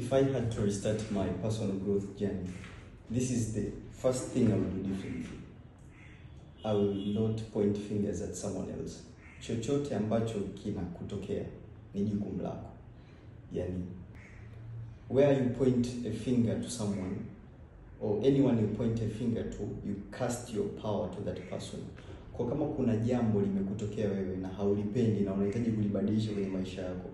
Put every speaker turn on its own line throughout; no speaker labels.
if I had to restart my personal growth journey, this is the first thing I would do differently. I will not point fingers at someone else. Chochote ambacho kinakutokea ni jukumu lako. Yani, where you point a finger to someone, or anyone you point a finger to, you cast your power to that person. Kwa kama kuna jambo limekutokea wewe na haulipendi na unahitaji kulibadilisha kwenye maisha yako,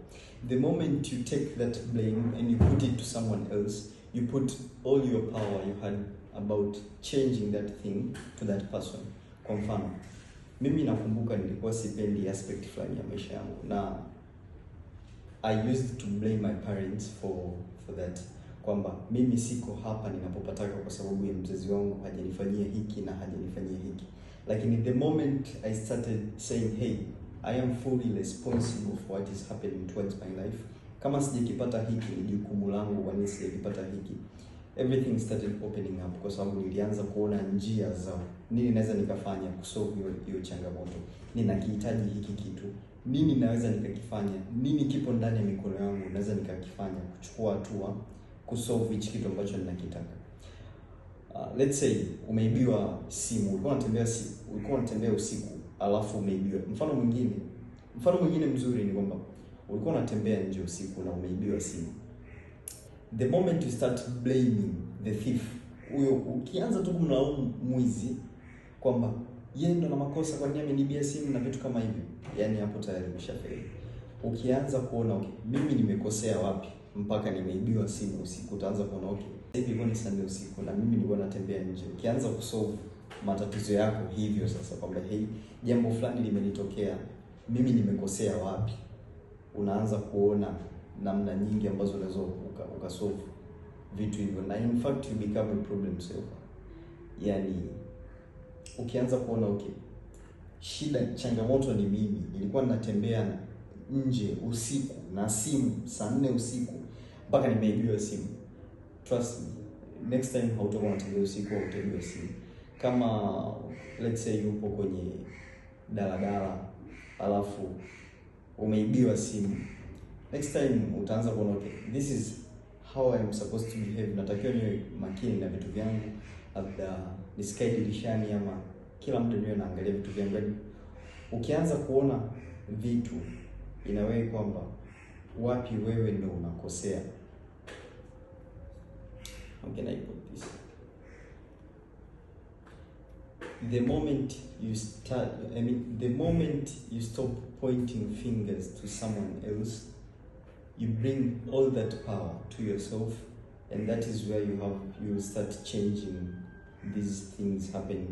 the moment you take that blame and you put it to someone else, you put all your power you had about changing that thing to that person. Kwa mfano, mimi nakumbuka nilikuwa sipendi aspect fulani ya maisha yangu, na I used to blame my parents for that. Kwamba mimi siko hapa ninapopataka kwa sababu ya mzazi wangu hajanifanyia hiki na hajanifanyia hiki. Lakini the moment I started saying, hey, I am fully responsible for what is happening towards my life. Kama sijakipata hiki ni jukumu langu, kwa nini sijakipata hiki? Everything started opening up kwa sababu nilianza kuona njia za nini naweza nikafanya kusolve hiyo changamoto. Ninakihitaji hiki kitu. Nini naweza nikakifanya? Nini kipo ndani ya mikono yangu naweza nikakifanya kuchukua hatua kusolve hichi kitu ambacho ninakitaka. Let's say umeibiwa simu, ulikuwa unatembea usiku alafu umeibiwa. Mfano mwingine mzuri ni kwamba ulikuwa unatembea nje usiku na umeibiwa simu. The moment you start blaming the thief, ukianza tu kumlaumu mwizi kwamba yeye ndo ana makosa kwa nini amenibia simu na vitu kama hivyo, yani hapo tayari umeshafeli. Ukianza kuona okay, mimi nimekosea wapi mpaka nimeibiwa simu usiku, utaanza kuona okay, hivi ni Sunday usiku na mimi nilikuwa natembea nje. Ukianza kusolve matatizo yako hivyo sasa kwamba hey, jambo fulani limenitokea, mimi nimekosea wapi, unaanza kuona namna nyingi ambazo unaweza ukasolve vitu hivyo, na in fact you become a problem solver. Yani ukianza kuona okay, changamoto ni mimi, nilikuwa natembea nje usiku na simu saa 4 usiku mpaka nimeibiwa simu. Trust me, next time hautakuwa unatembea usiku au utaibiwa simu. Kama let's say upo kwenye daladala alafu umeibiwa simu, next time utaanza kuona okay, this is how I am supposed to behave. Natakiwa niwe makini na vitu vyangu, labda nisikae dirishani ama kila muda niwe naangalia vitu vyangu. Ukianza kuona vitu inawewe kwamba wapi wewe ndio unakosea. How can I put this? The moment you stop pointing fingers to someone else, you bring all that power to yourself, and that is where you start changing these things happening.